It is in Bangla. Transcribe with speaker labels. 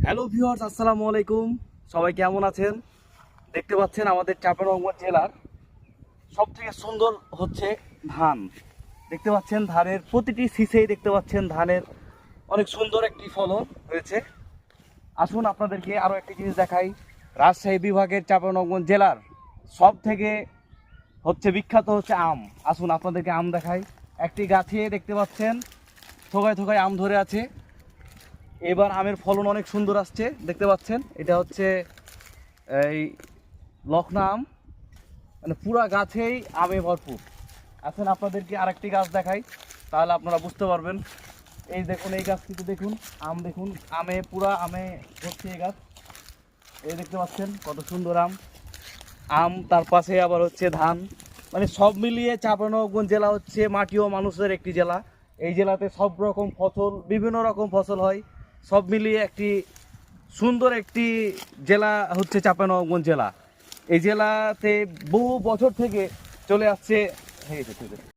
Speaker 1: হ্যালো ভিউয়ার্স, আসসালামু আলাইকুম। সবাই কেমন আছেন? দেখতে পাচ্ছেন আমাদের চাঁপাইনবাবগঞ্জ জেলার সব থেকে সুন্দর হচ্ছে ধান। দেখতে পাচ্ছেন ধানের প্রতিটি শীষেই দেখতে পাচ্ছেন ধানের অনেক সুন্দর একটি ফলন হয়েছে। আসুন আপনাদেরকে আরও একটি জিনিস দেখাই। রাজশাহী বিভাগের চাঁপাইনবাবগঞ্জ জেলার সব থেকে হচ্ছে বিখ্যাত হচ্ছে আম। আসুন আপনাদেরকে আম দেখাই। একটি গাছে দেখতে পাচ্ছেন থোকায় থোকায় আম ধরে আছে। এবার আমের ফলন অনেক সুন্দর আসছে, দেখতে পাচ্ছেন। এটা হচ্ছে এই লখনা আম, মানে পুরা গাছেই আমে ভরপুর। আসেন আপনাদেরকে আরেকটি গাছ দেখাই, তাহলে আপনারা বুঝতে পারবেন। এই দেখুন, এই গাছটিতে দেখুন, আম দেখুন, আমে পুরা আমে ভর্তি এই গাছ। এই দেখতে পাচ্ছেন কত সুন্দর আম। আম তার পাশে আবার হচ্ছে ধান, মানে সব মিলিয়ে চাঁপাইনবাবগঞ্জ জেলা হচ্ছে মাটি ও মানুষের একটি জেলা। এই জেলাতে সব রকম ফসল, বিভিন্ন রকম ফসল হয়। সব মিলিয়ে একটি সুন্দর একটি জেলা হচ্ছে চাঁপাইনবাবগঞ্জ জেলা। এই জেলাতে বহু বছর থেকে চলে আসছে।